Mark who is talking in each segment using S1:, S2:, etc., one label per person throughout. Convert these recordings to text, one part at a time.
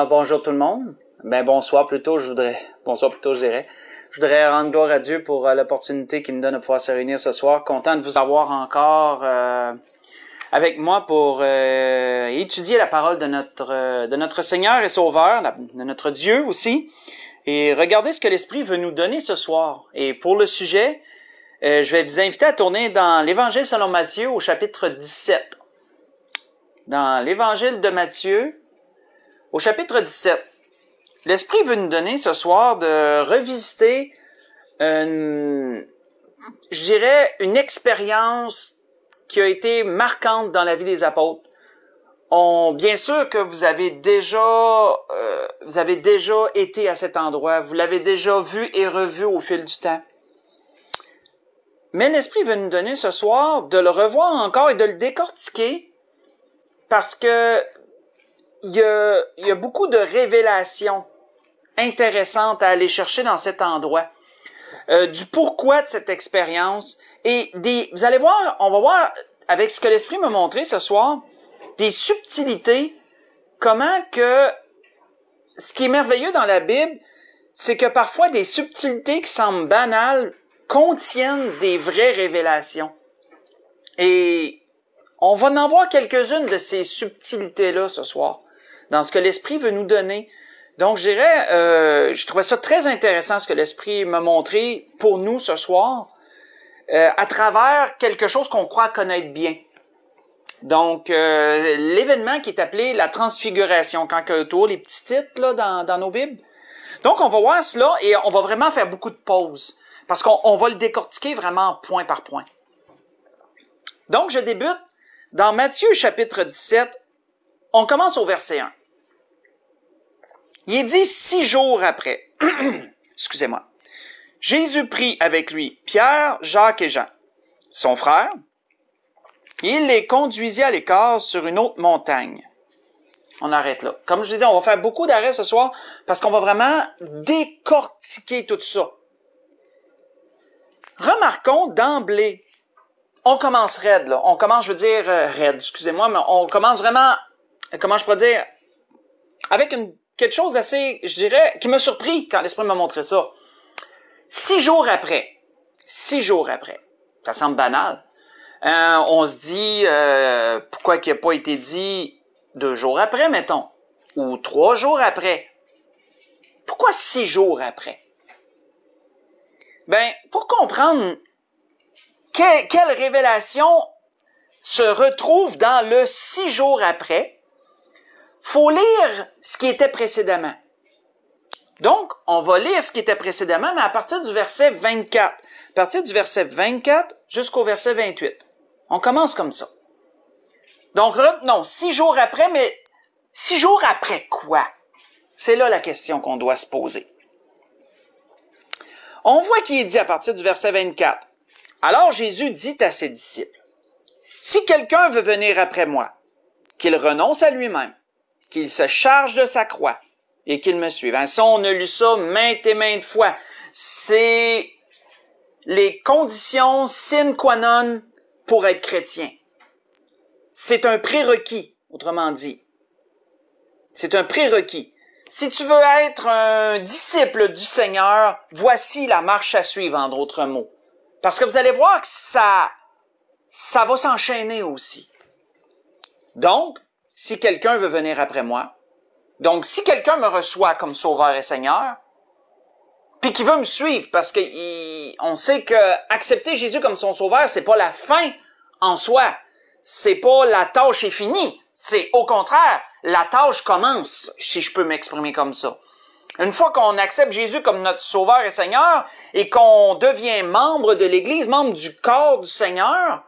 S1: Bonjour tout le monde. Bonsoir plutôt, je dirais. Je voudrais rendre gloire à Dieu pour l'opportunité qu'il nous donne de pouvoir se réunir ce soir. Content de vous avoir encore avec moi pour étudier la parole de notre Seigneur et Sauveur, de notre Dieu aussi. Et regardez ce que l'Esprit veut nous donner ce soir. Et pour le sujet, je vais vous inviter à tourner dans l'Évangile selon Matthieu au chapitre 17. Dans l'Évangile de Matthieu, au chapitre 17, l'Esprit veut nous donner ce soir de revisiter une expérience qui a été marquante dans la vie des apôtres. Bien sûr que vous avez déjà été à cet endroit, vous l'avez déjà vu et revu au fil du temps. Mais l'Esprit veut nous donner ce soir de le revoir encore et de le décortiquer parce que il y a beaucoup de révélations intéressantes à aller chercher dans cet endroit. Du pourquoi de cette expérience. Et vous allez voir, on va voir avec ce que l'Esprit m'a montré ce soir, des subtilités, comment que ce qui est merveilleux dans la Bible, c'est que parfois des subtilités qui semblent banales contiennent des vraies révélations. Et on va en voir quelques-unes de ces subtilités-là ce soir, dans ce que l'Esprit veut nous donner. Donc, je dirais, je trouvais ça très intéressant ce que l'Esprit m'a montré pour nous ce soir, à travers quelque chose qu'on croit connaître bien. Donc, l'événement qui est appelé la transfiguration, quand autour les petits titres là dans nos Bibles. Donc, on va voir cela et on va vraiment faire beaucoup de pauses, parce qu'on va le décortiquer vraiment point par point. Donc, je débute dans Matthieu chapitre 17, on commence au verset 1. Il est dit 6 jours après, excusez-moi, Jésus prit avec lui Pierre, Jacques et Jean, son frère, et il les conduisit à l'écart sur une autre montagne. On arrête là. Comme je l'ai dit, on va faire beaucoup d'arrêts ce soir parce qu'on va vraiment décortiquer tout ça. Remarquons d'emblée, on commence raide, là. On commence, je veux dire, raide, excusez-moi, mais on commence vraiment, comment je pourrais dire, avec quelque chose d'assez, je dirais, qui m'a surpris quand l'Esprit m'a montré ça. 6 jours après, ça semble banal. On se dit, pourquoi qu'il n'a pas été dit 2 jours après, mettons, ou 3 jours après. Pourquoi 6 jours après? Pour comprendre quelle révélation se retrouve dans le 6 jours après, faut lire ce qui était précédemment. Donc, on va lire ce qui était précédemment, mais à partir du verset 24. À partir du verset 24 jusqu'au verset 28. On commence comme ça. Donc, retenons, 6 jours après, mais 6 jours après quoi? C'est là la question qu'on doit se poser. On voit qu'il est dit à partir du verset 24. Alors Jésus dit à ses disciples, « Si quelqu'un veut venir après moi, qu'il renonce à lui-même, qu'il se charge de sa croix et qu'il me suive. » Ça, on a lu ça maintes et maintes fois. C'est les conditions sine qua non pour être chrétien. C'est un prérequis, autrement dit. C'est un prérequis. Si tu veux être un disciple du Seigneur, voici la marche à suivre, en d'autres mots. Parce que vous allez voir que ça va s'enchaîner aussi. Donc, si quelqu'un veut venir après moi, donc si quelqu'un me reçoit comme Sauveur et Seigneur, puis qui veut me suivre, parce on sait que accepter Jésus comme son Sauveur, c'est pas la fin en soi, c'est pas la tâche est finie, c'est au contraire, la tâche commence, si je peux m'exprimer comme ça. Une fois qu'on accepte Jésus comme notre Sauveur et Seigneur, et qu'on devient membre de l'Église, membre du corps du Seigneur,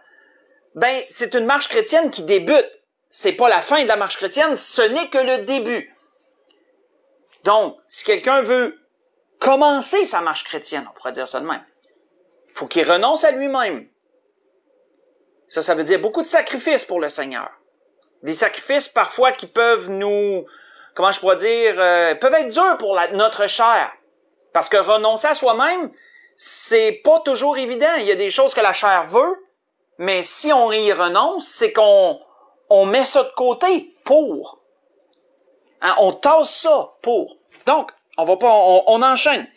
S1: c'est une marche chrétienne qui débute. C'est pas la fin de la marche chrétienne, ce n'est que le début. Donc, si quelqu'un veut commencer sa marche chrétienne, on pourrait dire ça de même, il faut qu'il renonce à lui-même. Ça veut dire beaucoup de sacrifices pour le Seigneur. Des sacrifices parfois qui peuvent comment je pourrais dire, peuvent être durs pour notre chair. Parce que renoncer à soi-même, c'est pas toujours évident. Il y a des choses que la chair veut, mais si on y renonce, c'est qu'on met ça de côté pour. Hein, on tasse ça pour. Donc, on enchaîne.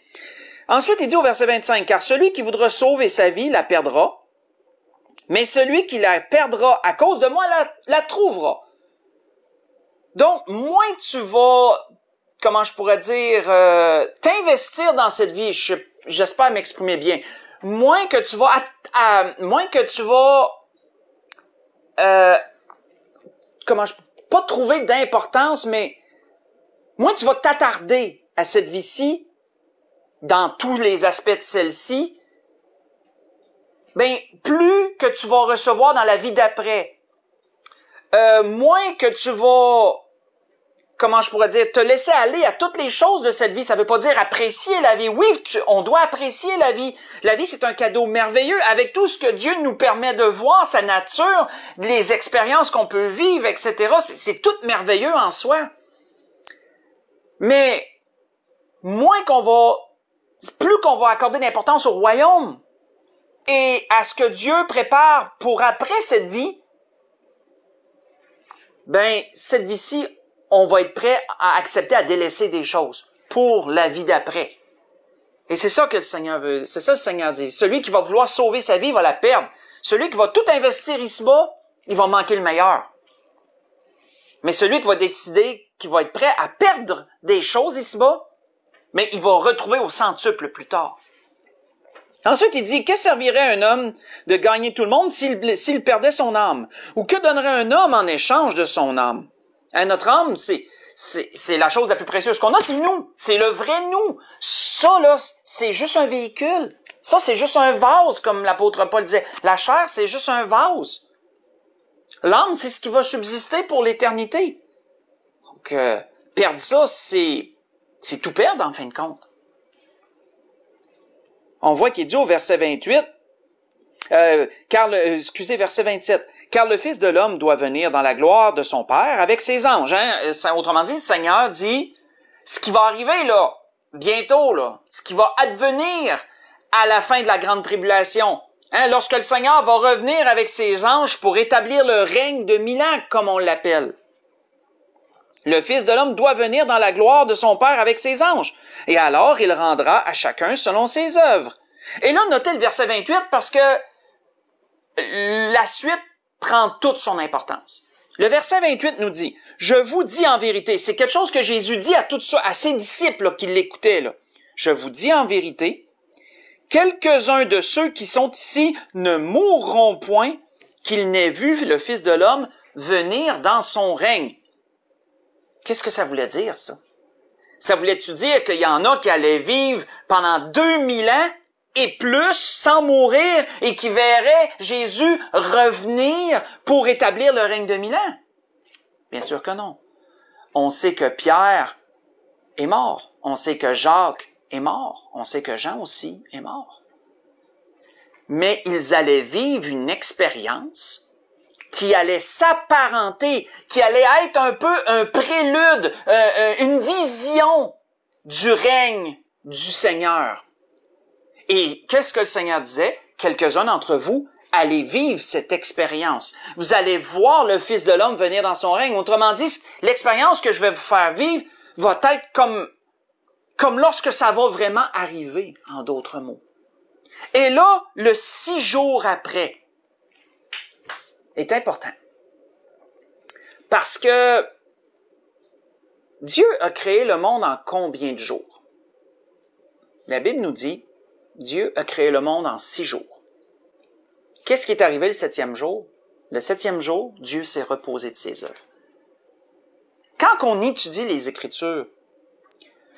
S1: Ensuite, il dit au verset 25, « Car celui qui voudra sauver sa vie la perdra, mais celui qui la perdra à cause de moi la trouvera. » Donc, moins tu vas, comment je pourrais dire, t'investir dans cette vie, j'espère m'exprimer bien, moins que tu vas, pas trouver d'importance, mais moins tu vas t'attarder à cette vie-ci, dans tous les aspects de celle-ci, ben, plus que tu vas recevoir dans la vie d'après, moins que tu vas, comment je pourrais dire, te laisser aller à toutes les choses de cette vie. Ça veut pas dire apprécier la vie. Oui, on doit apprécier la vie. La vie, c'est un cadeau merveilleux avec tout ce que Dieu nous permet de voir, sa nature, les expériences qu'on peut vivre, etc. C'est tout merveilleux en soi. Mais, plus qu'on va accorder d'importance au royaume et à ce que Dieu prépare pour après cette vie, ben, cette vie-ci, on va être prêt à accepter à délaisser des choses pour la vie d'après. Et c'est ça que le Seigneur veut, c'est ça que le Seigneur dit. Celui qui va vouloir sauver sa vie va la perdre. Celui qui va tout investir ici-bas, il va manquer le meilleur. Mais celui qui va décider qu'il va être prêt à perdre des choses ici-bas, mais il va retrouver au centuple plus tard. Ensuite, il dit, que servirait un homme de gagner tout le monde s'il perdait son âme? Ou que donnerait un homme en échange de son âme? Hein, notre âme, c'est la chose la plus précieuse qu'on a, c'est nous. C'est le vrai nous. Ça, là, c'est juste un véhicule. Ça, c'est juste un vase, comme l'apôtre Paul disait. La chair, c'est juste un vase. L'âme, c'est ce qui va subsister pour l'éternité. Donc, perdre ça, c'est tout perdre, en fin de compte. On voit qu'il dit au verset 28, verset 27, « Car le Fils de l'homme doit venir dans la gloire de son Père avec ses anges. » Hein? Autrement dit, le Seigneur dit, ce qui va arriver là, bientôt, là, ce qui va advenir à la fin de la grande tribulation, hein, lorsque le Seigneur va revenir avec ses anges pour établir le règne de 1000 ans, comme on l'appelle. Le Fils de l'homme doit venir dans la gloire de son Père avec ses anges. Et alors, il rendra à chacun selon ses œuvres. Et là, notez le verset 28 parce que la suite prend toute son importance. Le verset 28 nous dit, « Je vous dis en vérité », c'est quelque chose que Jésus dit à ses disciples là, qui l'écoutaient. Là. « Je vous dis en vérité, quelques-uns de ceux qui sont ici ne mourront point qu'ils n'aient vu le Fils de l'homme venir dans son règne. » Qu'est-ce que ça voulait dire, ça? Ça voulait-tu dire qu'il y en a qui allaient vivre pendant 2000 ans et plus sans mourir et qui verraient Jésus revenir pour établir le règne de 1000 ans? Bien sûr que non. On sait que Pierre est mort. On sait que Jacques est mort. On sait que Jean aussi est mort. Mais ils allaient vivre une expérience qui allait s'apparenter, qui allait être un peu un prélude, une vision du règne du Seigneur. Et qu'est-ce que le Seigneur disait? Quelques-uns d'entre vous allez vivre cette expérience. Vous allez voir le Fils de l'homme venir dans son règne. Autrement dit, l'expérience que je vais vous faire vivre va être comme lorsque ça va vraiment arriver, en d'autres mots. Et là, le 6 jours après, est important. Parce que Dieu a créé le monde en combien de jours? La Bible nous dit, Dieu a créé le monde en 6 jours. Qu'est-ce qui est arrivé le 7e jour? Le 7e jour, Dieu s'est reposé de ses œuvres. Quand on étudie les Écritures,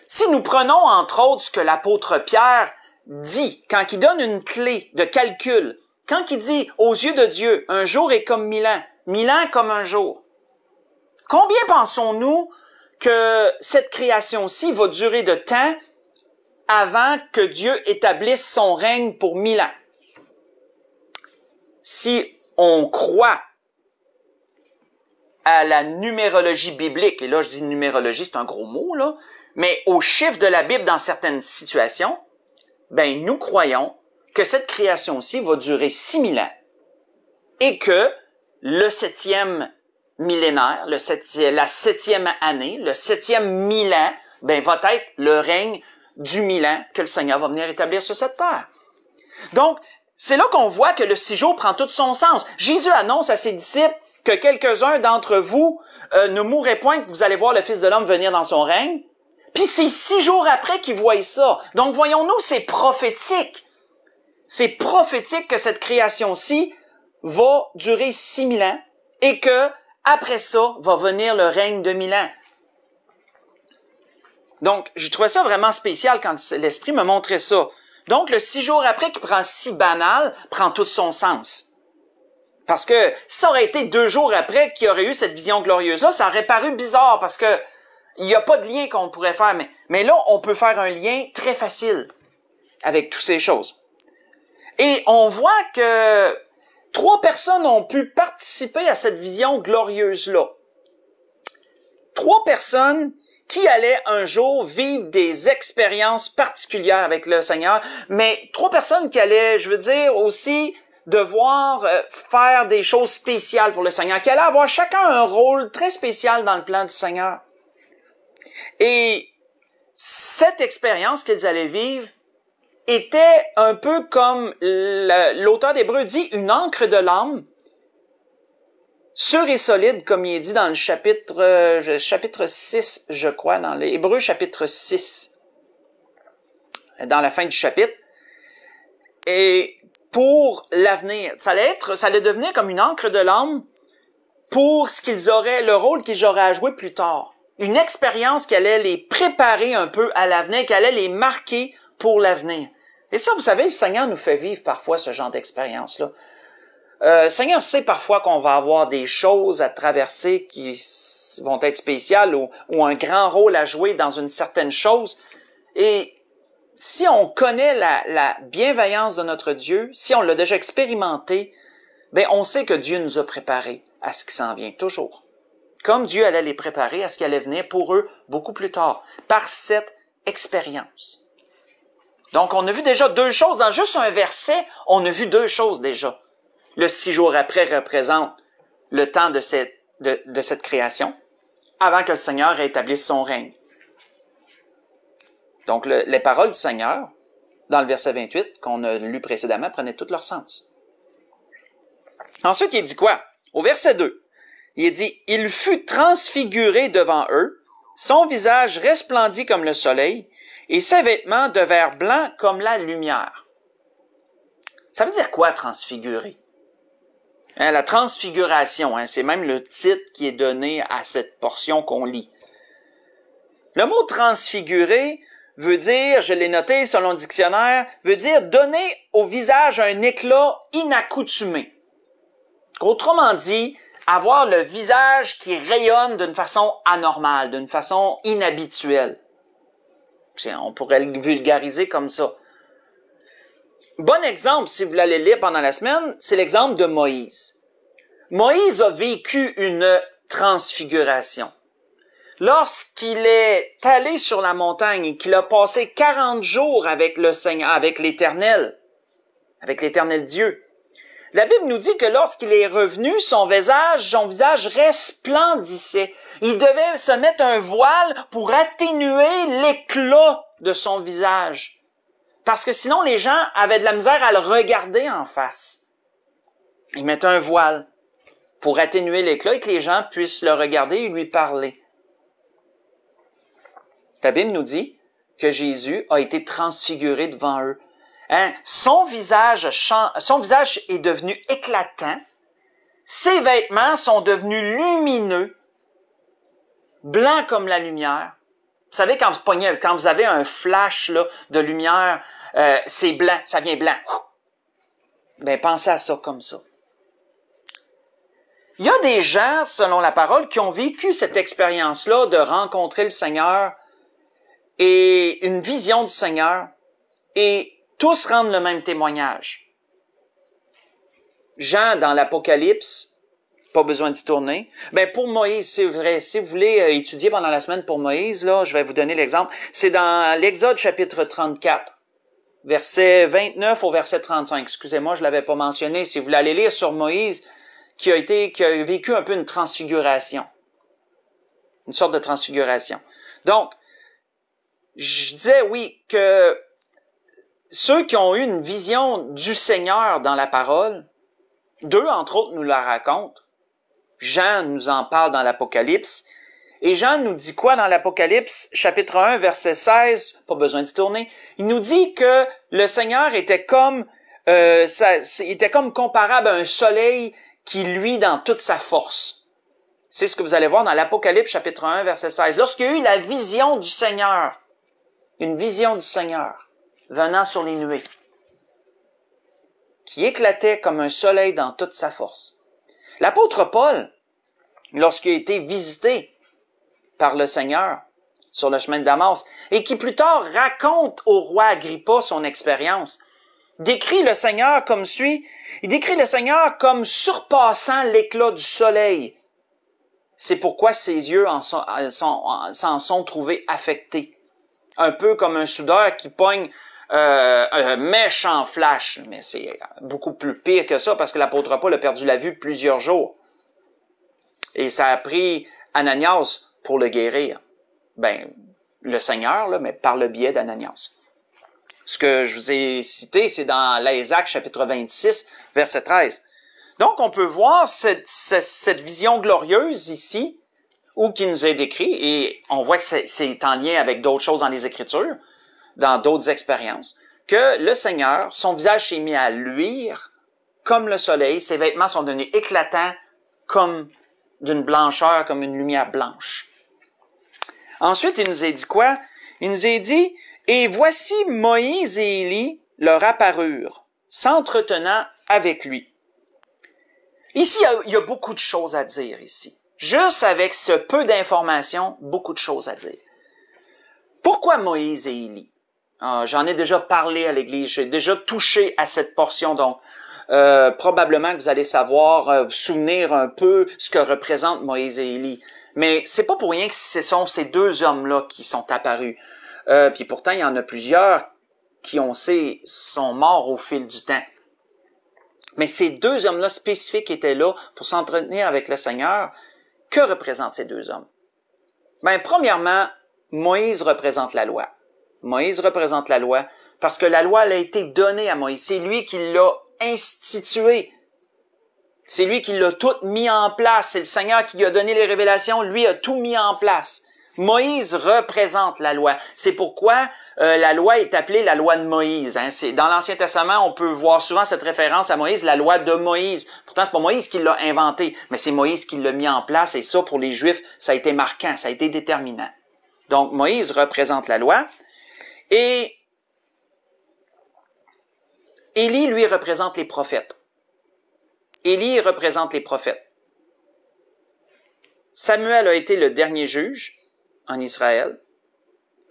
S1: si nous prenons entre autres ce que l'apôtre Pierre dit, quand il donne une clé de calcul, quand il dit, aux yeux de Dieu, un jour est comme 1000 ans, 1000 ans comme un jour. Combien pensons-nous que cette création-ci va durer de temps avant que Dieu établisse son règne pour 1000 ans? Si on croit à la numérologie biblique, et là je dis numérologie, c'est un gros mot, là, mais aux chiffres de la Bible dans certaines situations, ben nous croyons que cette création-ci va durer 6000 ans et que le 7e millénaire, la 7e année, le 7e 1000 ans, va être le règne du 1000 ans que le Seigneur va venir établir sur cette terre. Donc, c'est là qu'on voit que le 6 jours prend tout son sens. Jésus annonce à ses disciples que quelques-uns d'entre vous ne mourraient point, que vous allez voir le Fils de l'homme venir dans son règne. Puis c'est 6 jours après qu'ils voient ça. Donc, voyons-nous, c'est prophétique. C'est prophétique que cette création-ci va durer 6000 ans et que après ça va venir le règne de 1000 ans. Donc, j'ai trouvé ça vraiment spécial quand l'Esprit me montrait ça. Donc, le 6 jours après, qui prend si banal, prend tout son sens. Parce que si ça aurait été 2 jours après qu'il y aurait eu cette vision glorieuse-là, ça aurait paru bizarre parce que il n'y a pas de lien qu'on pourrait faire. Mais là, on peut faire un lien très facile avec toutes ces choses. Et on voit que 3 personnes ont pu participer à cette vision glorieuse-là. 3 personnes qui allaient un jour vivre des expériences particulières avec le Seigneur, mais 3 personnes qui allaient, je veux dire, aussi devoir faire des choses spéciales pour le Seigneur, qui allaient avoir chacun un rôle très spécial dans le plan du Seigneur. Et cette expérience qu'ils allaient vivre était un peu comme l'auteur d'Hébreux dit, une encre de l'âme, sûre et solide, comme il est dit dans le chapitre 6, je crois, dans l'Hébreux chapitre 6, dans la fin du chapitre. Et pour l'avenir, ça allait devenir comme une encre de l'âme pour le rôle qu'ils auraient à jouer plus tard. Une expérience qui allait les préparer un peu à l'avenir, qui allait les marquer pour l'avenir. Et ça, vous savez, le Seigneur nous fait vivre parfois ce genre d'expérience-là. Le Seigneur sait parfois qu'on va avoir des choses à traverser qui vont être spéciales ou un grand rôle à jouer dans une certaine chose. Et si on connaît la bienveillance de notre Dieu, si on l'a déjà expérimenté, on sait que Dieu nous a préparés à ce qui s'en vient toujours. Comme Dieu allait les préparer à ce qui allait venir pour eux beaucoup plus tard, par cette expérience. Donc, on a vu déjà 2 choses. Dans juste un verset, on a vu 2 choses déjà. Le 6 jours après représente le temps de cette création, avant que le Seigneur rétablisse son règne. Donc, les paroles du Seigneur, dans le verset 28, qu'on a lu précédemment, prenaient tout leur sens. Ensuite, il dit quoi? Au verset 2, il dit « Il fut transfiguré devant eux, son visage resplendit comme le soleil, et ses vêtements devinrent blancs comme la lumière. » Ça veut dire quoi, transfigurer? La transfiguration, c'est même le titre qui est donné à cette portion qu'on lit. Le mot « transfigurer » veut dire, je l'ai noté selon le dictionnaire, veut dire donner au visage un éclat inaccoutumé. Autrement dit, avoir le visage qui rayonne d'une façon anormale, d'une façon inhabituelle. On pourrait le vulgariser comme ça. Bon exemple, si vous l'allez lire pendant la semaine, c'est l'exemple de Moïse. Moïse a vécu une transfiguration. Lorsqu'il est allé sur la montagne et qu'il a passé 40 jours avec le Seigneur, avec l'Éternel Dieu, la Bible nous dit que lorsqu'il est revenu, son visage resplendissait. Il devait se mettre un voile pour atténuer l'éclat de son visage. Parce que sinon, les gens avaient de la misère à le regarder en face. Il mettait un voile pour atténuer l'éclat et que les gens puissent le regarder et lui parler. La Bible nous dit que Jésus a été transfiguré devant eux. Son visage est devenu éclatant. Ses vêtements sont devenus lumineux, blancs comme la lumière. Vous savez, quand vous avez un flash là, de lumière, c'est blanc, ça vient blanc. Pensez à ça comme ça. Il y a des gens, selon la parole, qui ont vécu cette expérience-là de rencontrer le Seigneur et une vision du Seigneur, et tous rendent le même témoignage. Jean, dans l'Apocalypse, pas besoin d'y tourner. Pour Moïse, c'est vrai, si vous voulez étudier pendant la semaine pour Moïse, là, je vais vous donner l'exemple. C'est dans l'Exode chapitre 34, verset 29 au verset 35. Excusez-moi, je l'avais pas mentionné. Si vous voulez aller lire sur Moïse, qui a vécu un peu une transfiguration. Une sorte de transfiguration. Donc, je disais, oui, que ceux qui ont eu une vision du Seigneur dans la parole, deux, entre autres, nous la racontent. Jean nous en parle dans l'Apocalypse. Et Jean nous dit quoi dans l'Apocalypse, chapitre 1, verset 16, pas besoin d'y tourner. Il nous dit que le Seigneur était comme comparable à un soleil qui luit dans toute sa force. C'est ce que vous allez voir dans l'Apocalypse, chapitre 1, verset 16. Lorsqu'il y a eu la vision du Seigneur, une vision du Seigneur venant sur les nuées, qui éclatait comme un soleil dans toute sa force. L'apôtre Paul, lorsqu'il a été visité par le Seigneur sur le chemin de Damas, et qui plus tard raconte au roi Agrippa son expérience, décrit le Seigneur comme suit. Il décrit le Seigneur comme surpassant l'éclat du soleil. C'est pourquoi ses yeux s'en sont trouvés affectés. Un peu comme un soudeur qui pogne un mèche en flash. Mais c'est beaucoup plus pire que ça parce que l'apôtre Paul a perdu la vue plusieurs jours. Et ça a pris Ananias pour le guérir. Le Seigneur, là, mais par le biais d'Ananias. Ce que je vous ai cité, c'est dans l'Ésaque, chapitre 26, verset 13. Donc, on peut voir cette vision glorieuse ici, ou qui nous est décrit, et on voit que c'est en lien avec d'autres choses dans les Écritures, dans d'autres expériences, que le Seigneur, son visage s'est mis à luire comme le soleil, ses vêtements sont devenus éclatants comme d'une blancheur, comme une lumière blanche. Ensuite, il nous a dit quoi? Il nous a dit, « Et voici Moïse et Élie leur apparurent, s'entretenant avec lui. » Ici, il y a beaucoup de choses à dire ici. Juste avec ce peu d'informations, beaucoup de choses à dire. Pourquoi Moïse et Élie? J'en ai déjà parlé à l'Église, j'ai déjà touché à cette portion, donc probablement que vous allez savoir, vous souvenir un peu ce que représentent Moïse et Élie. Mais c'est pas pour rien que ce sont ces deux hommes-là qui sont apparus. Puis pourtant, il y en a plusieurs qui, on sait, sont morts au fil du temps. Mais ces deux hommes-là spécifiques étaient là pour s'entretenir avec le Seigneur. Que représentent ces deux hommes? Premièrement, Moïse représente la loi. Moïse représente la loi parce que la loi elle a été donnée à Moïse. C'est lui qui l'a instituée. C'est lui qui l'a tout mis en place. C'est le Seigneur qui lui a donné les révélations. Lui a tout mis en place. Moïse représente la loi. C'est pourquoi la loi est appelée la loi de Moïse. Dans l'Ancien Testament, on peut voir souvent cette référence à Moïse, la loi de Moïse. Pourtant, c'est pas Moïse qui l'a inventé, mais c'est Moïse qui l'a mis en place. Et ça, pour les Juifs, ça a été marquant, ça a été déterminant. Donc, Moïse représente la loi. Et Élie, lui, représente les prophètes. Élie représente les prophètes. Samuel a été le dernier juge en Israël.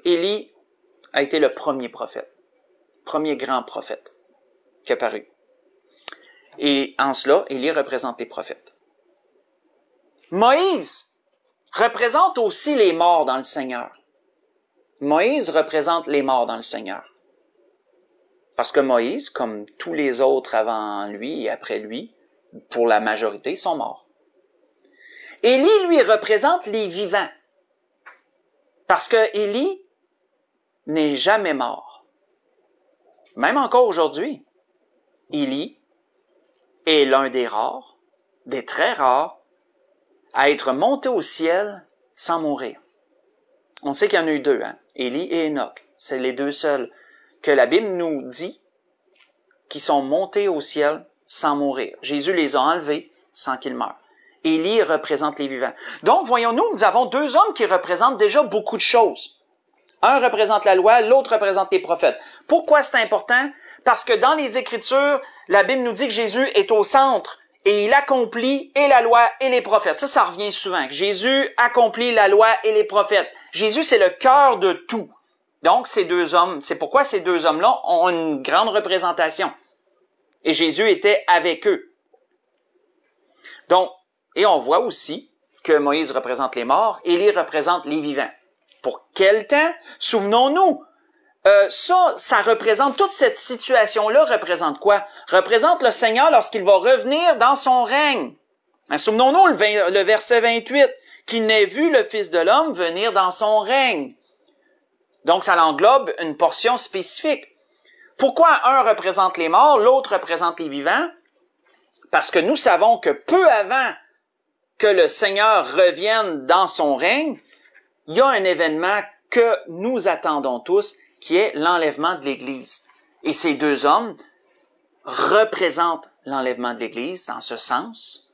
S1: Élie a été le premier prophète, premier grand prophète qui est apparu. Et en cela, Élie représente les prophètes. Moïse représente aussi les morts dans le Seigneur. Moïse représente les morts dans le Seigneur. Parce que Moïse, comme tous les autres avant lui et après lui, pour la majorité, sont morts. Élie, lui, représente les vivants. Parce que Élie n'est jamais mort. Même encore aujourd'hui, Élie est l'un des rares, des très rares, à être monté au ciel sans mourir. On sait qu'il y en a eu deux, Élie et Enoch. C'est les deux seuls que la Bible nous dit qui sont montés au ciel sans mourir. Jésus les a enlevés sans qu'ils meurent. Élie représente les vivants. Donc, voyons-nous, nous avons deux hommes qui représentent déjà beaucoup de choses. Un représente la loi, l'autre représente les prophètes. Pourquoi c'est important? Parce que dans les Écritures, la Bible nous dit que Jésus est au centre et il accomplit et la loi et les prophètes. Ça revient souvent, que Jésus accomplit la loi et les prophètes. Jésus, c'est le cœur de tout. Donc, ces deux hommes, c'est pourquoi ces deux hommes-là ont une grande représentation. Et Jésus était avec eux. Donc, et on voit aussi que Moïse représente les morts, Élie représente les vivants. Pour quel temps? Souvenons-nous, ça représente, toute cette situation-là représente quoi? Représente le Seigneur lorsqu'il va revenir dans son règne. Mais souvenons-nous le verset 28, qu'il n'ait vu le Fils de l'homme venir dans son règne. Donc, ça englobe une portion spécifique. Pourquoi un représente les morts, l'autre représente les vivants? Parce que nous savons que peu avant que le Seigneur revienne dans son règne, il y a un événement que nous attendons tous, qui est l'enlèvement de l'Église. Et ces deux hommes représentent l'enlèvement de l'Église en ce sens,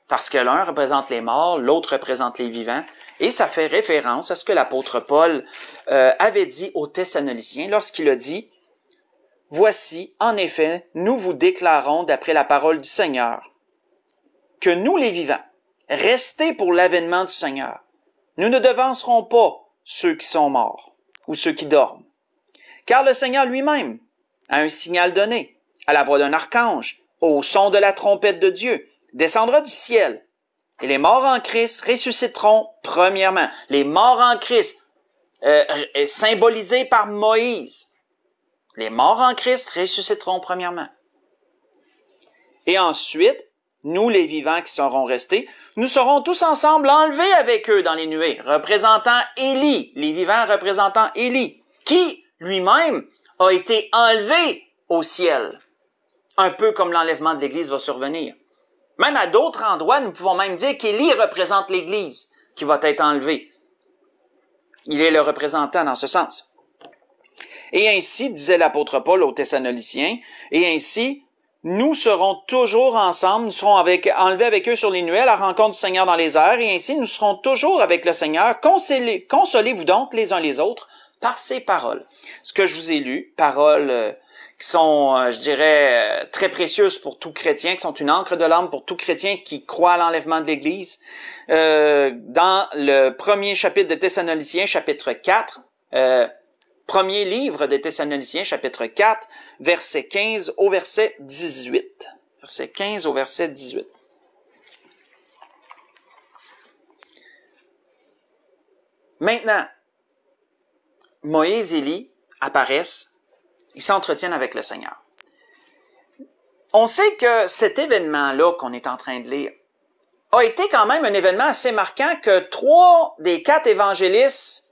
S1: parce que l'un représente les morts, l'autre représente les vivants, et ça fait référence à ce que l'apôtre Paul avait dit aux Thessaloniciens lorsqu'il a dit « Voici, en effet, nous vous déclarons d'après la parole du Seigneur, que nous les vivants, restés pour l'avènement du Seigneur, nous ne devancerons pas ceux qui sont morts ou ceux qui dorment. Car le Seigneur lui-même a un signal donné, à la voix d'un archange, au son de la trompette de Dieu, descendra du ciel, et les morts en Christ ressusciteront premièrement. Les morts en Christ, symbolisés par Moïse. Les morts en Christ ressusciteront premièrement. Et ensuite, nous les vivants qui serons restés, nous serons tous ensemble enlevés avec eux dans les nuées, représentant Élie, les vivants représentant Élie, qui lui-même a été enlevé au ciel, un peu comme l'enlèvement de l'Église va survenir. Même à d'autres endroits, nous pouvons même dire qu'Élie représente l'Église qui va être enlevée. Il est le représentant dans ce sens. Et ainsi, disait l'apôtre Paul aux Thessaloniciens, et ainsi, nous serons toujours ensemble, nous serons enlevés avec eux sur les nuées à la rencontre du Seigneur dans les airs, et ainsi nous serons toujours avec le Seigneur. Consolez-vous donc les uns les autres par ces paroles. Ce que je vous ai lu, paroles qui sont, je dirais, très précieuses pour tout chrétien, qui sont une encre de l'âme pour tout chrétien qui croit à l'enlèvement de l'Église. Dans le premier chapitre de Thessaloniciens, chapitre 4, premier livre de Thessaloniciens, chapitre 4, verset 15 au verset 18. Verset 15 au verset 18. Maintenant, Moïse et Élie apparaissent, ils s'entretiennent avec le Seigneur. On sait que cet événement-là qu'on est en train de lire a été quand même un événement assez marquant que 3 des 4 évangélistes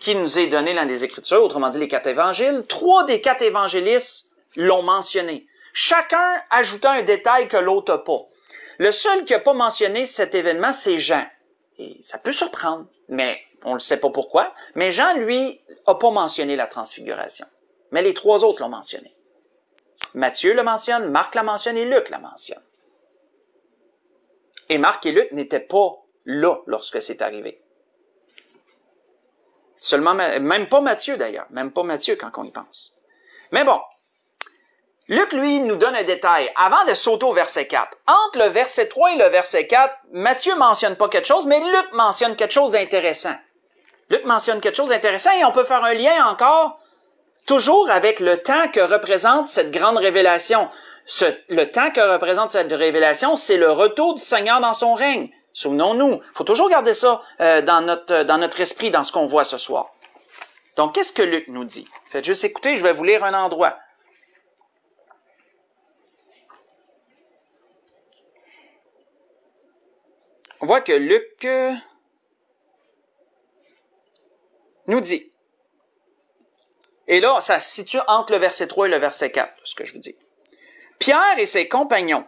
S1: qui nous est donné dans les Écritures, autrement dit les 4 évangiles, 3 des 4 évangélistes l'ont mentionné. Chacun ajoutant un détail que l'autre n'a pas. Le seul qui n'a pas mentionné cet événement, c'est Jean. Et ça peut surprendre, mais on ne sait pas pourquoi. Mais Jean, lui, n'a pas mentionné la transfiguration. Mais les 3 autres l'ont mentionné. Matthieu le mentionne, Marc la mentionne et Luc la mentionne. Et Marc et Luc n'étaient pas là lorsque c'est arrivé. Seulement, même pas Matthieu d'ailleurs, même pas Matthieu quand on y pense. Mais bon, Luc, lui, nous donne un détail. Avant de sauter au verset 4, entre le verset 3 et le verset 4, Matthieu mentionne pas quelque chose, mais Luc mentionne quelque chose d'intéressant. Luc mentionne quelque chose d'intéressant et on peut faire un lien encore, toujours avec le temps que représente cette grande révélation. Le temps que représente cette révélation, c'est le retour du Seigneur dans son règne. Souvenons-nous, il faut toujours garder ça dans notre esprit, dans ce qu'on voit ce soir. Donc, qu'est-ce que Luc nous dit? Faites juste écouter, je vais vous lire un endroit. On voit que Luc nous dit, et là, ça se situe entre le verset 3 et le verset 4, ce que je vous dis. Pierre et ses compagnons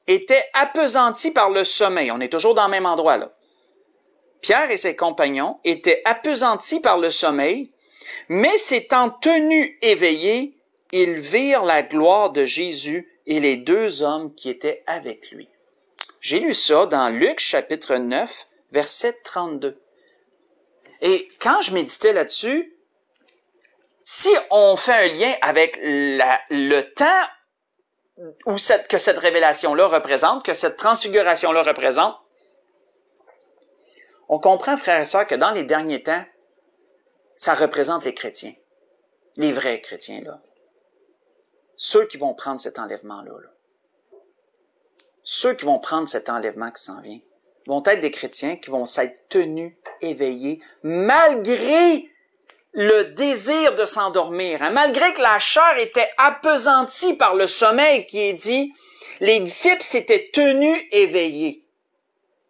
S1: étaient appesantis par le sommeil. On est toujours dans le même endroit, là. Pierre et ses compagnons étaient appesantis par le sommeil, mais s'étant tenus éveillés, ils virent la gloire de Jésus et les 2 hommes qui étaient avec lui. J'ai lu ça dans Luc, chapitre 9, verset 32. Et quand je méditais là-dessus, si on fait un lien avec le temps que cette révélation-là représente, que cette transfiguration-là représente, on comprend, frères et sœurs, que dans les derniers temps, ça représente les chrétiens, les vrais chrétiens, là. Ceux qui vont prendre cet enlèvement-là. Là. Ceux qui vont prendre cet enlèvement qui s'en vient vont être des chrétiens qui vont s'être tenus éveillés malgré le désir de s'endormir. Hein? Malgré que la chair était appesantie par le sommeil qui est dit, les disciples s'étaient tenus éveillés.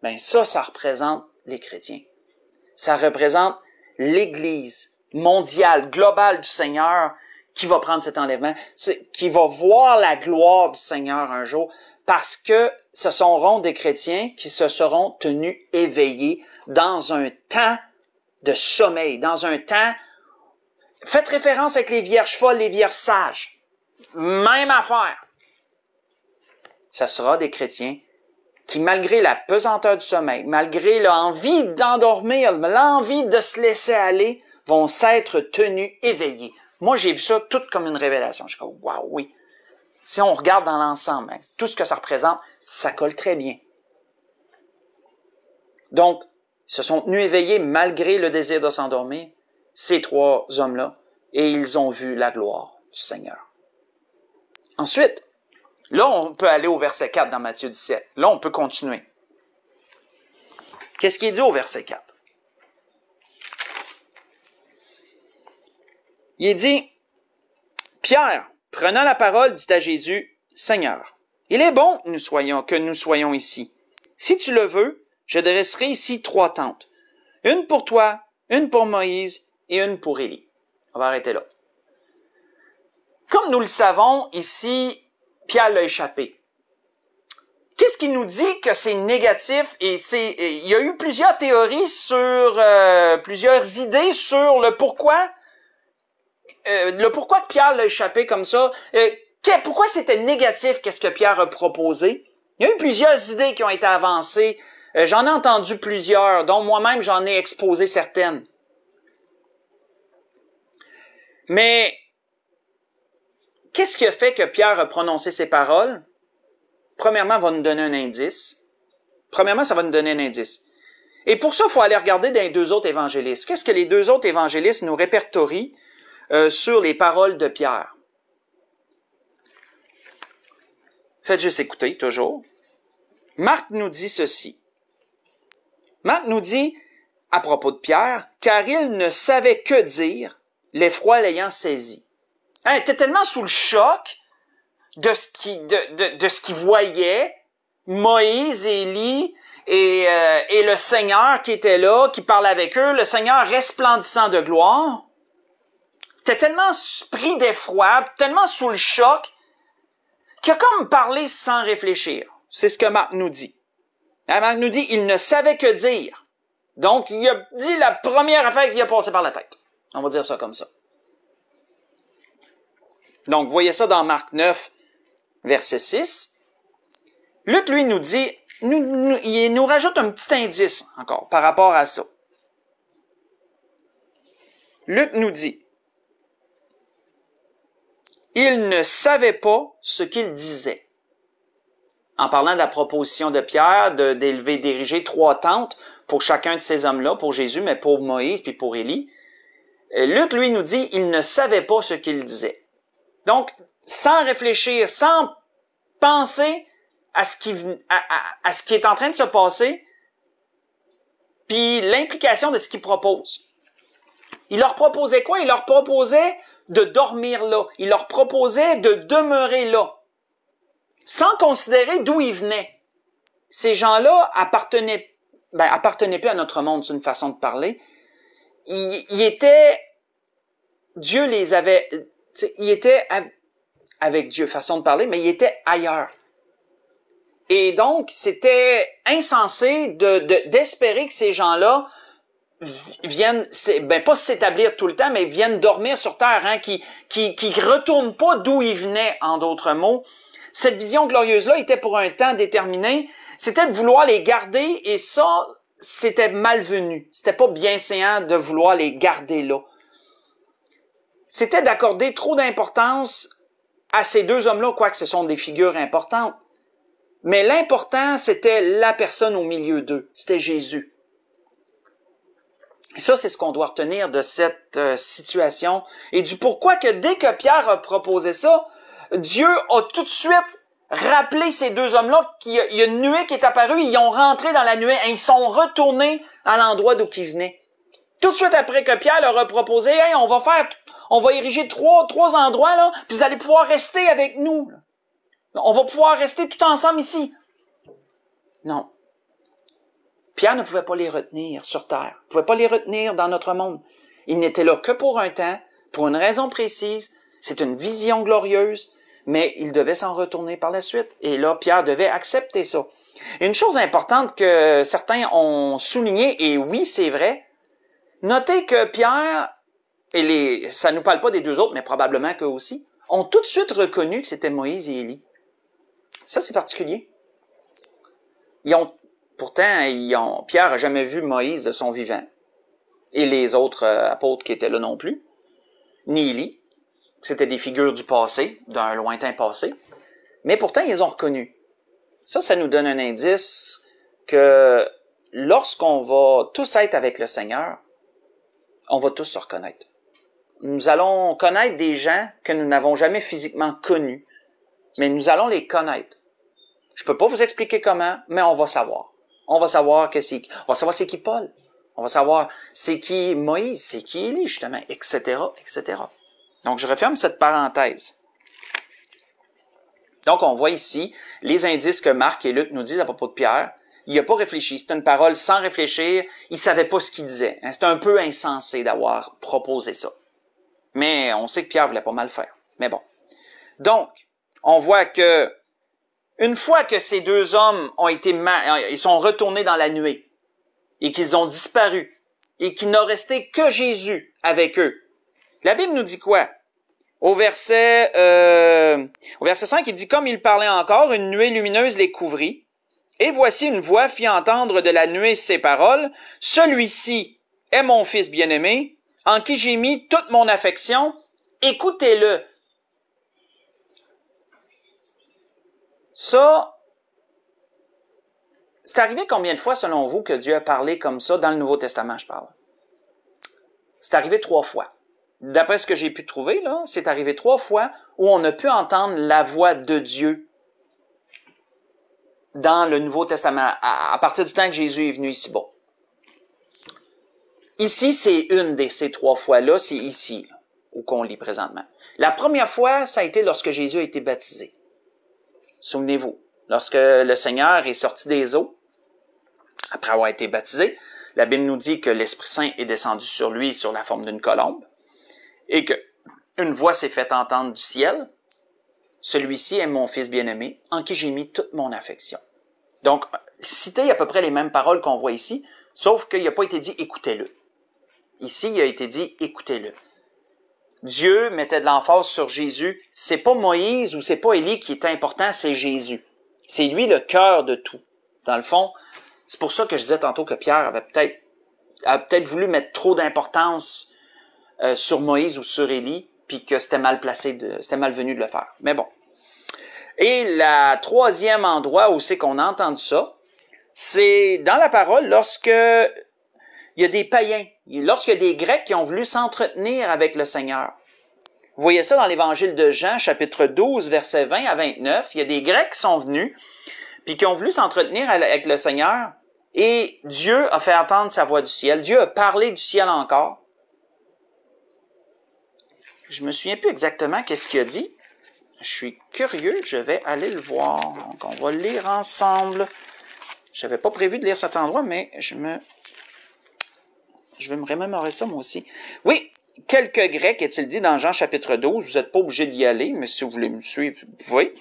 S1: Ben ça représente les chrétiens. Ça représente l'Église mondiale, globale du Seigneur qui va prendre cet enlèvement, qui va voir la gloire du Seigneur un jour, parce que ce seront des chrétiens qui se seront tenus éveillés dans un temps de sommeil, dans un temps... Faites référence avec les vierges folles, les vierges sages. Même affaire. Ce sera des chrétiens qui, malgré la pesanteur du sommeil, malgré l'envie d'endormir, l'envie de se laisser aller, vont s'être tenus éveillés. Moi, j'ai vu ça tout comme une révélation. Je dis, waouh, oui. Si on regarde dans l'ensemble, hein, tout ce que ça représente, ça colle très bien. Donc, ils se sont tenus éveillés malgré le désir de s'endormir, ces trois hommes-là, et ils ont vu la gloire du Seigneur. Ensuite, là, on peut aller au verset 4 dans Matthieu 17. Là, on peut continuer. Qu'est-ce qui est dit au verset 4? Il est dit, Pierre, prenant la parole, dit à Jésus, Seigneur, il est bon que nous soyons ici. Si tu le veux, je dresserai ici 3 tentes. Une pour toi, une pour Moïse et une pour Élie. On va arrêter là. Comme nous le savons, ici, Pierre l'a échappé. Qu'est-ce qui nous dit que c'est négatif? Il y a eu plusieurs théories plusieurs idées sur le pourquoi que Pierre l'a échappé comme ça. Pourquoi c'était négatif, qu'est-ce que Pierre a proposé? Il y a eu plusieurs idées qui ont été avancées. J'en ai entendu plusieurs, dont moi-même j'en ai exposé certaines. Mais, qu'est-ce qui a fait que Pierre a prononcé ces paroles? Premièrement, ça va nous donner un indice. Et pour ça, il faut aller regarder dans les 2 autres évangélistes. Qu'est-ce que les 2 autres évangélistes nous répertorient sur les paroles de Pierre? Faites juste écouter, toujours. Marc nous dit ceci. Marc nous dit, à propos de Pierre, « Car il ne savait que dire, l'effroi l'ayant saisi. » Il était tellement sous le choc de ce qu'il voyait, Moïse, Élie et le Seigneur qui était là, qui parlait avec eux, le Seigneur resplendissant de gloire. Il était tellement pris d'effroi, tellement sous le choc, qu'il a comme parlé sans réfléchir. C'est ce que Marc nous dit. Marc nous dit, il ne savait que dire. Donc, il a dit la première affaire qui a passé par la tête. On va dire ça comme ça. Donc, vous voyez ça dans Marc 9, verset 6. Luc, lui, nous dit, il nous rajoute un petit indice encore par rapport à ça. Luc nous dit, il ne savait pas ce qu'il disait. En parlant de la proposition de Pierre d'ériger 3 tentes pour chacun de ces hommes-là, pour Jésus, mais pour Moïse puis pour Élie, Luc, lui, nous dit, il ne savait pas ce qu'il disait. Donc, sans réfléchir, sans penser à ce qui est en train de se passer, puis l'implication de ce qu'il propose. Il leur proposait quoi? Il leur proposait de dormir là. Il leur proposait de demeurer là, sans considérer d'où ils venaient. Ces gens-là appartenaient plus à notre monde, c'est une façon de parler. Dieu les avait, ils étaient avec Dieu, façon de parler, mais ils étaient ailleurs. Et donc, c'était insensé d'espérer que ces gens-là viennent, pas s'établir tout le temps, mais viennent dormir sur terre, hein, qui retournent pas d'où ils venaient, en d'autres mots. Cette vision glorieuse-là était pour un temps déterminé. C'était de vouloir les garder, et ça, c'était malvenu. C'était pas bienséant de vouloir les garder là. C'était d'accorder trop d'importance à ces 2 hommes-là, quoique ce sont des figures importantes. Mais l'important, c'était la personne au milieu d'eux. C'était Jésus. Et ça, c'est ce qu'on doit retenir de cette situation et du pourquoi que dès que Pierre a proposé ça, Dieu a tout de suite rappelé ces 2 hommes-là qu'il y a une nuée qui est apparue, ils ont rentré dans la nuée et ils sont retournés à l'endroit d'où ils venaient. Tout de suite après que Pierre leur a proposé, hey, on va ériger trois endroits, là, puis vous allez pouvoir rester avec nous. On va pouvoir rester tout ensemble ici. Non. Pierre ne pouvait pas les retenir sur terre. Il ne pouvait pas les retenir dans notre monde. Il n'était là que pour un temps, pour une raison précise. C'est une vision glorieuse, mais il devait s'en retourner par la suite. Et là, Pierre devait accepter ça. Et une chose importante que certains ont souligné, et oui, c'est vrai, notez que Pierre, ça ne nous parle pas des deux autres, mais probablement qu'eux aussi, ont tout de suite reconnu que c'était Moïse et Élie. Ça, c'est particulier. Pierre n'a jamais vu Moïse de son vivant, et les autres apôtres qui étaient là non plus, ni Élie. C'était des figures du passé, d'un lointain passé, mais pourtant, ils les ont reconnus. Ça nous donne un indice que lorsqu'on va tous être avec le Seigneur, on va tous se reconnaître. Nous allons connaître des gens que nous n'avons jamais physiquement connus, mais nous allons les connaître. Je peux pas vous expliquer comment, mais on va savoir. On va savoir on va savoir c'est qui Paul. On va savoir c'est qui Moïse, c'est qui Élie, justement, etc., etc. Donc, je referme cette parenthèse. Donc, on voit ici les indices que Marc et Luc nous disent à propos de Pierre. Il n'a pas réfléchi. C'est une parole sans réfléchir. Il savait pas ce qu'il disait. C'est un peu insensé d'avoir proposé ça. Mais on sait que Pierre voulait pas mal faire. Mais bon. Donc, on voit que une fois que ces deux hommes ils sont retournés dans la nuée et qu'ils ont disparu et qu'il n'a resté que Jésus avec eux, la Bible nous dit quoi? Au verset 5, il dit « Comme il parlait encore, une nuée lumineuse les couvrit. Et voici une voix fit entendre de la nuée ces paroles. Celui-ci est mon fils bien-aimé, en qui j'ai mis toute mon affection. Écoutez-le. » Ça, c'est arrivé combien de fois, selon vous, que Dieu a parlé comme ça dans le Nouveau Testament, je parle? C'est arrivé 3 fois. D'après ce que j'ai pu trouver, là, c'est arrivé 3 fois où on a pu entendre la voix de Dieu dans le Nouveau Testament, à partir du temps que Jésus est venu ici-bas. Ici, c'est une de ces 3 fois-là, c'est ici, là, où qu'on lit présentement. La première fois, ça a été lorsque Jésus a été baptisé. Souvenez-vous, lorsque le Seigneur est sorti des eaux, après avoir été baptisé, la Bible nous dit que l'Esprit Saint est descendu sur lui sur la forme d'une colombe, et que une voix s'est faite entendre du ciel. Celui-ci est mon fils bien-aimé, en qui j'ai mis toute mon affection. Donc, citer à peu près les mêmes paroles qu'on voit ici, sauf qu'il n'a pas été dit « écoutez-le ». Ici, il a été dit « écoutez-le ». Dieu mettait de l'emphase sur Jésus. C'est pas Moïse ou c'est pas Élie qui est important, c'est Jésus. C'est lui le cœur de tout. Dans le fond, c'est pour ça que je disais tantôt que Pierre avait peut-être voulu mettre trop d'importance sur Moïse ou sur Élie, puis que c'était mal venu de le faire. Mais bon. Et la troisième endroit où c'est qu'on a entendu ça, c'est dans la parole lorsque il y a des païens, lorsqu'il y a des Grecs qui ont voulu s'entretenir avec le Seigneur. Vous voyez ça dans l'évangile de Jean, chapitre 12, versets 20 à 29. Il y a des Grecs qui sont venus, puis qui ont voulu s'entretenir avec le Seigneur, et Dieu a fait entendre sa voix du ciel. Dieu a parlé du ciel encore. Je me souviens plus exactement qu'est-ce qu'il a dit. Je suis curieux, je vais aller le voir. Donc, on va lire ensemble. J'avais pas prévu de lire cet endroit, mais je vais me remémorer ça moi aussi. Oui, quelques Grecs, est-il dit dans Jean chapitre 12. Vous n'êtes pas obligé d'y aller, mais si vous voulez me suivre, vous pouvez.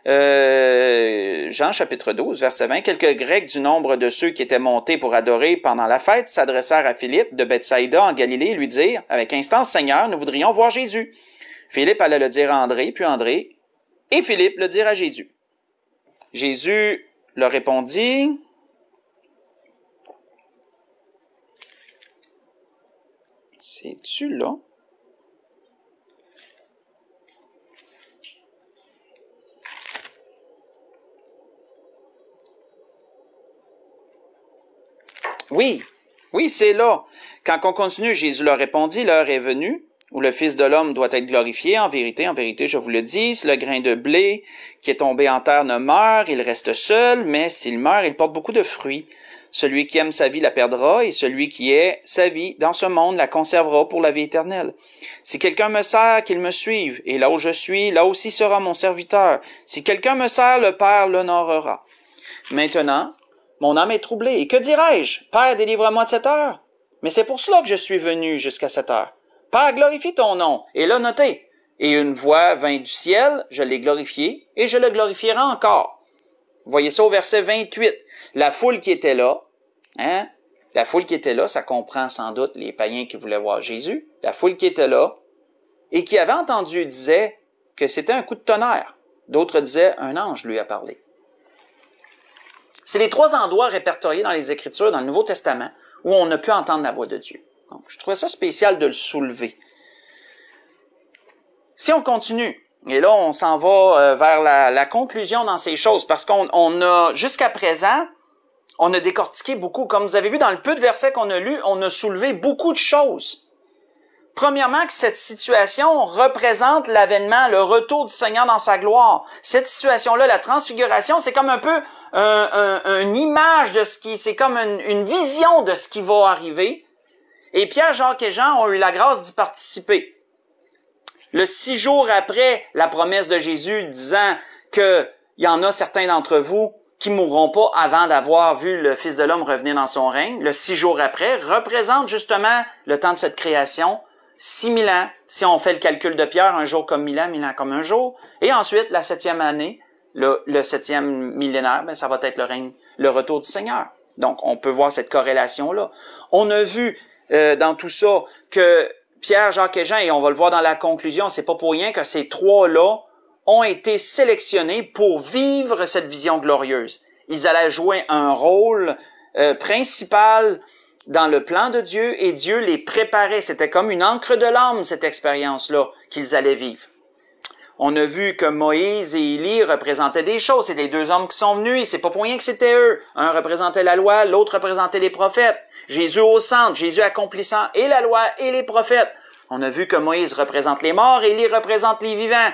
S1: Jean chapitre 12, verset 20. Quelques Grecs du nombre de ceux qui étaient montés pour adorer pendant la fête s'adressèrent à Philippe de Bethsaïda en Galilée et lui dirent, avec instance, Seigneur, nous voudrions voir Jésus. Philippe alla le dire à André, puis André et Philippe le dirent à Jésus. Jésus leur répondit, c'est-tu là? Oui, c'est là. Quand on continue, Jésus leur répondit, l'heure est venue où le Fils de l'homme doit être glorifié. En vérité, je vous le dis, si le grain de blé qui est tombé en terre ne meurt, il reste seul, mais s'il meurt, il porte beaucoup de fruits. Celui qui aime sa vie la perdra, et celui qui est sa vie dans ce monde la conservera pour la vie éternelle. Si quelqu'un me sert, qu'il me suive, et là où je suis, là aussi sera mon serviteur. Si quelqu'un me sert, le Père l'honorera. Maintenant, mon âme est troublée, et que dirai-je? Père, délivre-moi de cette heure. Mais c'est pour cela que je suis venu jusqu'à cette heure. Père, glorifie ton nom. Et là, notez, et une voix vint du ciel, je l'ai glorifié, et je le glorifierai encore. Vous voyez ça au verset 28. La foule qui était là, la foule qui était là, ça comprend sans doute les païens qui voulaient voir Jésus. La foule qui était là et qui avait entendu disait que c'était un coup de tonnerre. D'autres disaient un ange lui a parlé. C'est les 3 endroits répertoriés dans les Écritures, dans le Nouveau Testament, où on a pu entendre la voix de Dieu. Donc, je trouvais ça spécial de le soulever. Si on continue, et là, on s'en va vers la conclusion dans ces choses, parce qu'on a, jusqu'à présent, on a décortiqué beaucoup. Comme vous avez vu dans le peu de versets qu'on a lus, on a soulevé beaucoup de choses. Premièrement, que cette situation représente l'avènement, le retour du Seigneur dans sa gloire. Cette situation-là, la transfiguration, c'est comme un peu une image de ce qui, c'est comme une vision de ce qui va arriver. Et Pierre, Jacques et Jean ont eu la grâce d'y participer. Le 6 jours après la promesse de Jésus disant qu'il y en a certains d'entre vous qui mourront pas avant d'avoir vu le Fils de l'homme revenir dans son règne, le 6 jours après représente justement le temps de cette création, 6000 ans, si on fait le calcul de Pierre, un jour comme 1000 ans comme un jour, et ensuite la 7e année, le 7e millénaire, ça va être le retour du Seigneur. Donc, on peut voir cette corrélation-là. On a vu dans tout ça que Pierre, Jacques et Jean, et on va le voir dans la conclusion, c'est pas pour rien que ces 3-là ont été sélectionnés pour vivre cette vision glorieuse. Ils allaient jouer un rôle principal dans le plan de Dieu et Dieu les préparait. C'était comme une encre de l'âme, cette expérience-là, qu'ils allaient vivre. On a vu que Moïse et Élie représentaient des choses. C'est les 2 hommes qui sont venus et c'est pas pour rien que c'était eux. Un représentait la loi, l'autre représentait les prophètes. Jésus au centre, Jésus accomplissant et la loi et les prophètes. On a vu que Moïse représente les morts et Élie représente les vivants.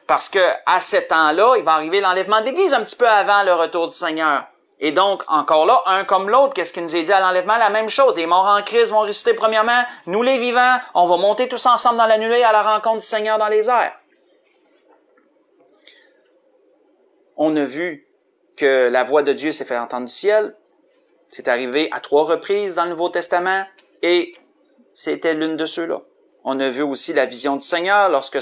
S1: Parce que à ce temps-là, il va arriver l'enlèvement de l'Église un petit peu avant le retour du Seigneur. Et donc, encore là, un comme l'autre, qu'est-ce qu'il nous est dit à l'enlèvement? La même chose. Les morts en Christ vont ressusciter premièrement. Nous, les vivants, on va monter tous ensemble dans la nuée à la rencontre du Seigneur dans les airs. On a vu que la voix de Dieu s'est fait entendre du ciel. C'est arrivé à 3 reprises dans le Nouveau Testament et c'était l'une de ceux-là. On a vu aussi la vision du Seigneur lorsque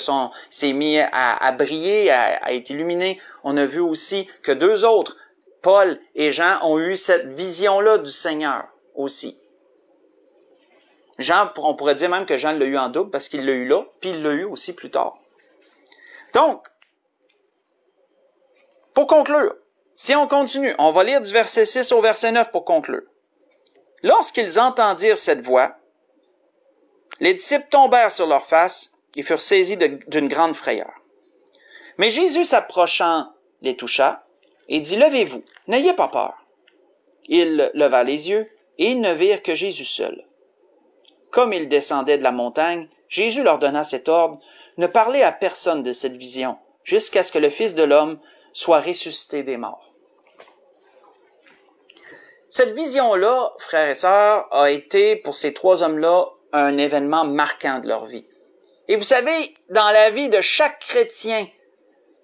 S1: s'est mis à briller, à être illuminé. On a vu aussi que 2 autres, Paul et Jean, ont eu cette vision-là du Seigneur aussi. Jean, on pourrait dire même que Jean l'a eu en double parce qu'il l'a eu là, puis il l'a eu aussi plus tard. Donc, pour conclure, si on continue, on va lire du verset 6 au verset 9 pour conclure. Lorsqu'ils entendirent cette voix, les disciples tombèrent sur leurs faces et furent saisis d'une grande frayeur. Mais Jésus s'approchant les toucha et dit, « Levez-vous, n'ayez pas peur. » Ils levèrent les yeux et ils ne virent que Jésus seul. Comme ils descendaient de la montagne, Jésus leur donna cet ordre, « Ne parlez à personne de cette vision, jusqu'à ce que le Fils de l'homme soit ressuscité des morts. » Cette vision-là, frères et sœurs, a été pour ces 3 hommes-là un événement marquant de leur vie. Et vous savez, dans la vie de chaque chrétien,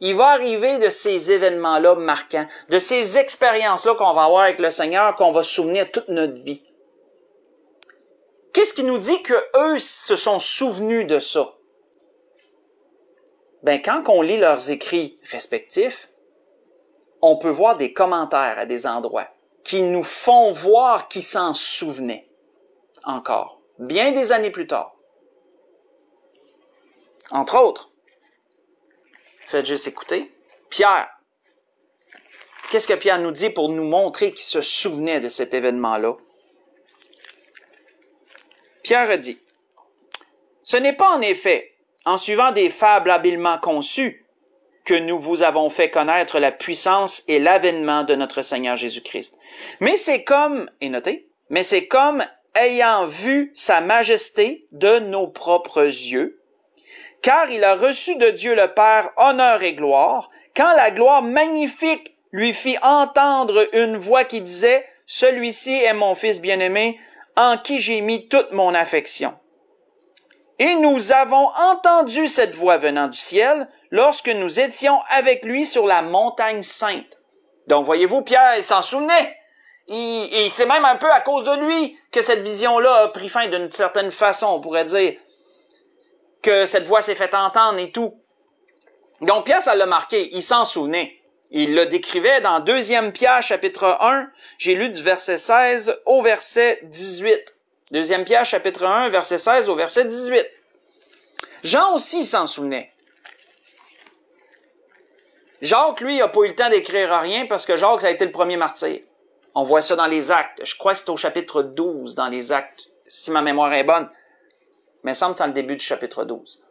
S1: il va arriver de ces événements-là marquants, de ces expériences-là qu'on va avoir avec le Seigneur, qu'on va se souvenir toute notre vie. Qu'est-ce qui nous dit qu'eux se sont souvenus de ça? Ben, quand on lit leurs écrits respectifs, on peut voir des commentaires à des endroits qui nous font voir qu'ils s'en souvenaient encore, bien des années plus tard. Entre autres, faites juste écouter, Pierre. Qu'est-ce que Pierre nous dit pour nous montrer qu'il se souvenait de cet événement-là? Pierre a dit, « Ce n'est pas en effet en suivant des fables habilement conçues que nous vous avons fait connaître la puissance et l'avènement de notre Seigneur Jésus-Christ. Mais c'est comme, et notez, mais c'est comme ayant vu sa majesté de nos propres yeux, car il a reçu de Dieu le Père honneur et gloire, quand la gloire magnifique lui fit entendre une voix qui disait, Celui-ci est mon Fils bien-aimé, en qui j'ai mis toute mon affection. Et nous avons entendu cette voix venant du ciel lorsque nous étions avec lui sur la montagne sainte. Donc, voyez-vous, Pierre, il s'en souvenait. Et c'est même un peu à cause de lui que cette vision-là a pris fin d'une certaine façon, on pourrait dire, que cette voix s'est fait entendre et tout. Donc, Pierre, ça l'a marqué, il s'en souvenait. Il le décrivait dans 2 Pierre, chapitre 1, j'ai lu du verset 16 au verset 18. 2 Pierre, chapitre 1, verset 16 au verset 18. Jean aussi s'en souvenait. Jacques, lui, n'a pas eu le temps d'écrire rien parce que Jacques, ça a été le premier martyr. On voit ça dans les Actes. Je crois que c'est au chapitre 12 dans les Actes, si ma mémoire est bonne. Mais il me semble que c'est dans le début du chapitre 12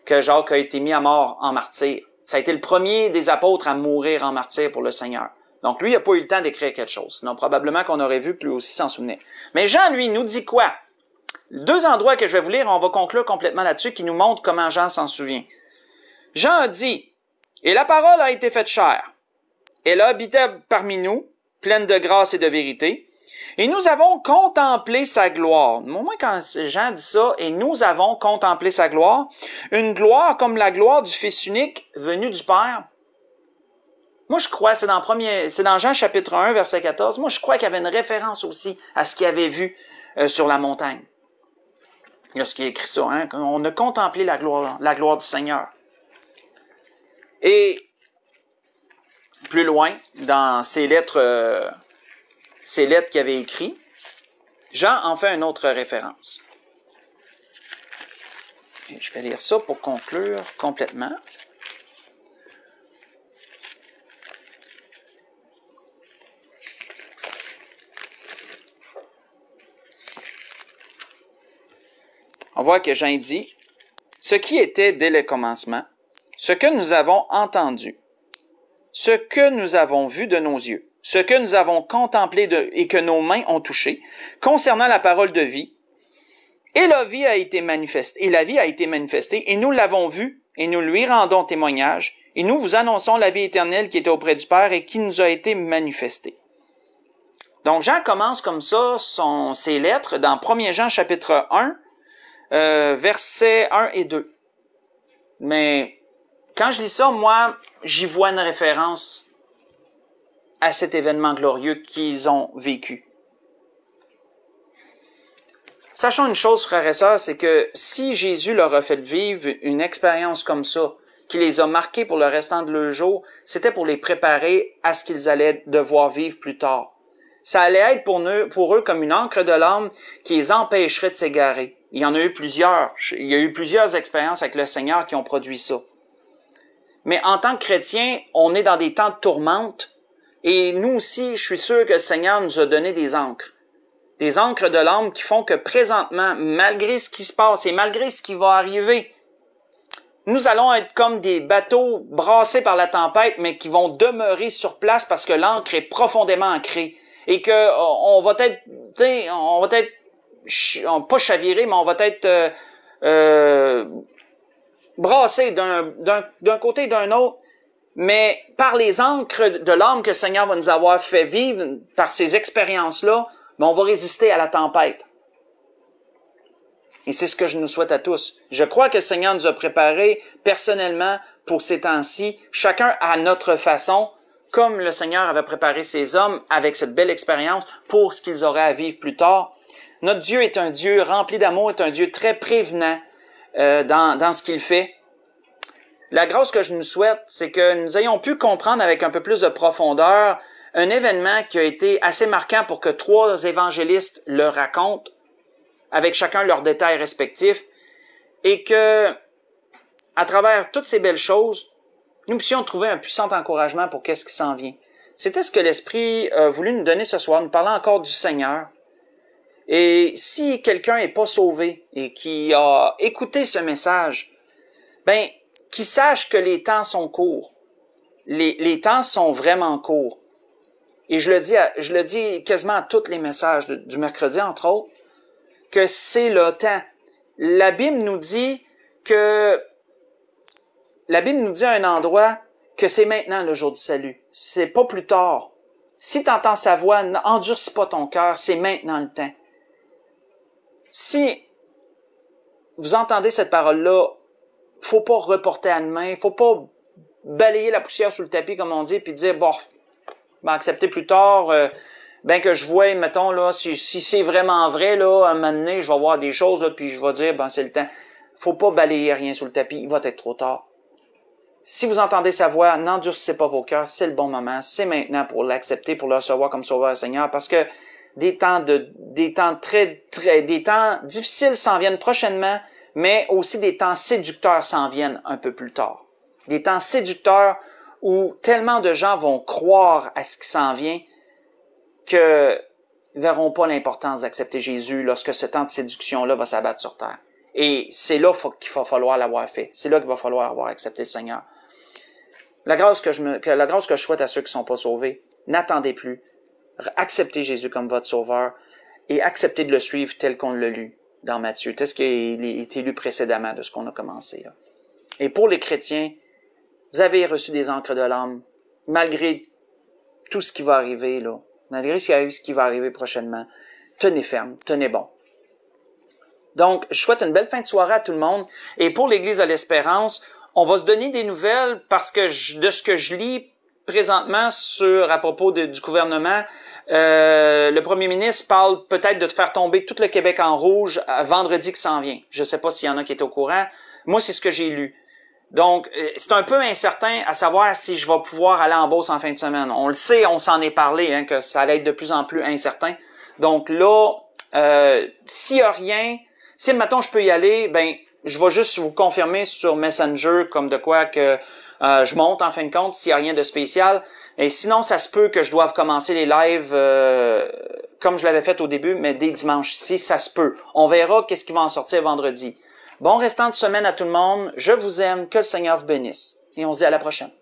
S1: que Jacques a été mis à mort en martyr. Ça a été le premier des apôtres à mourir en martyr pour le Seigneur. Donc lui, il n'a pas eu le temps d'écrire quelque chose. Sinon, probablement qu'on aurait vu que lui aussi s'en souvenait. Mais Jean, lui, nous dit quoi? 2 endroits que je vais vous lire, on va conclure complètement là-dessus, qui nous montrent comment Jean s'en souvient. Jean a dit, « Et la parole a été faite chair. Elle habitait parmi nous, pleine de grâce et de vérité. Et nous avons contemplé sa gloire. » Au moins, quand Jean dit ça, « Et nous avons contemplé sa gloire. » Une gloire comme la gloire du Fils unique venu du Père. Moi, je crois, c'est dans Jean chapitre 1, verset 14. Moi, je crois qu'il y avait une référence aussi à ce qu'il avait vu sur la montagne. Il y a ce qui est écrit ça, hein? On a contemplé la gloire du Seigneur. Et plus loin, dans ces lettres qu'il avait écrites, Jean en fait une autre référence. Et je vais lire ça pour conclure complètement. On voit que Jean dit, « Ce qui était dès le commencement, ce que nous avons entendu, ce que nous avons vu de nos yeux, ce que nous avons contemplé et que nos mains ont touché, concernant la parole de vie, et la vie a été manifestée, et nous l'avons vue, et nous lui rendons témoignage, et nous vous annonçons la vie éternelle qui était auprès du Père et qui nous a été manifestée. » Donc Jean commence comme ça ses lettres dans 1 Jean chapitre 1, versets 1 et 2. Mais quand je lis ça, moi, j'y vois une référence à cet événement glorieux qu'ils ont vécu. Sachons une chose, frères et sœurs, c'est que si Jésus leur a fait vivre une expérience comme ça, qui les a marqués pour le restant de leur jour, c'était pour les préparer à ce qu'ils allaient devoir vivre plus tard. Ça allait être pour eux comme une encre de l'âme qui les empêcherait de s'égarer. Il y en a eu plusieurs. Il y a eu plusieurs expériences avec le Seigneur qui ont produit ça. Mais en tant que chrétiens, on est dans des temps de tourmente. Et nous aussi, je suis sûr que le Seigneur nous a donné des ancres. Des ancres de l'âme qui font que présentement, malgré ce qui se passe et malgré ce qui va arriver, nous allons être comme des bateaux brassés par la tempête, mais qui vont demeurer sur place parce que l'ancre est profondément ancrée. Et que on va être pas chaviré, mais on va être brassé d'un côté et d'un autre, mais par les ancres de l'âme que le Seigneur va nous avoir fait vivre, par ces expériences-là, on va résister à la tempête. Et c'est ce que je nous souhaite à tous. Je crois que le Seigneur nous a préparés personnellement pour ces temps-ci, chacun à notre façon, comme le Seigneur avait préparé ses hommes avec cette belle expérience pour ce qu'ils auraient à vivre plus tard. Notre Dieu est un Dieu rempli d'amour, est un Dieu très prévenant dans ce qu'il fait. La grâce que je nous souhaite, c'est que nous ayons pu comprendre avec un peu plus de profondeur un événement qui a été assez marquant pour que 3 évangélistes le racontent, avec chacun leurs détails respectifs, et que, à travers toutes ces belles choses, nous puissions trouver un puissant encouragement pour qu'est-ce qui s'en vient. C'était ce que l'Esprit a voulu nous donner ce soir, nous parlant encore du Seigneur. Et si quelqu'un n'est pas sauvé et qui a écouté ce message, qu'il sache que les temps sont courts. Les temps sont vraiment courts. Et je le dis quasiment à tous les messages du mercredi, entre autres, que c'est le temps. La Bible nous dit à un endroit que c'est maintenant le jour du salut. C'est pas plus tard. Si tu entends sa voix, n'endurcis pas ton cœur, c'est maintenant le temps. Si vous entendez cette parole-là, faut pas reporter à demain, faut pas balayer la poussière sous le tapis, comme on dit, puis dire, bon, je vais accepter plus tard, ben que je vois, mettons, là, si c'est vraiment vrai, là, à un moment donné, je vais voir des choses, là, puis je vais dire, ben c'est le temps. Faut pas balayer rien sous le tapis, il va être trop tard. Si vous entendez sa voix, n'endurcissez pas vos cœurs, c'est le bon moment, c'est maintenant pour l'accepter, pour le recevoir comme Sauveur et Seigneur, parce que des temps difficiles s'en viennent prochainement, mais aussi des temps séducteurs s'en viennent un peu plus tard. Des temps séducteurs où tellement de gens vont croire à ce qui s'en vient que ne verront pas l'importance d'accepter Jésus lorsque ce temps de séduction-là va s'abattre sur terre. Et c'est là qu'il va falloir l'avoir fait. C'est là qu'il va falloir avoir accepté le Seigneur. La grâce que je souhaite à ceux qui ne sont pas sauvés, n'attendez plus. Acceptez Jésus comme votre sauveur et acceptez de le suivre tel qu'on l'a lu dans Matthieu, tel ce qui a été lu précédemment de ce qu'on a commencé. Là. Et pour les chrétiens, vous avez reçu des encres de l'âme, malgré tout ce qui va arriver, là, malgré ce qui va arriver prochainement. Tenez ferme, tenez bon. Donc, je souhaite une belle fin de soirée à tout le monde. Et pour l'Église de l'Espérance, on va se donner des nouvelles parce que de ce que je lis présentement à propos du gouvernement, le premier ministre parle peut-être de faire tomber tout le Québec en rouge vendredi qui s'en vient. Je ne sais pas s'il y en a qui est au courant. Moi, c'est ce que j'ai lu. Donc, c'est un peu incertain à savoir si je vais pouvoir aller en Beauce en fin de semaine. On le sait, on s'en est parlé, hein, que ça allait être de plus en plus incertain. Donc là, s'il y a rien, si maintenant je peux y aller, ben je vais juste vous confirmer sur Messenger comme de quoi que je monte en fin de compte s'il y a rien de spécial. Et sinon, ça se peut que je doive commencer les lives comme je l'avais fait au début, mais dès dimanche, si ça se peut. On verra qu'est-ce qui va en sortir vendredi. Bon restant de semaine à tout le monde. Je vous aime. Que le Seigneur vous bénisse. Et on se dit à la prochaine.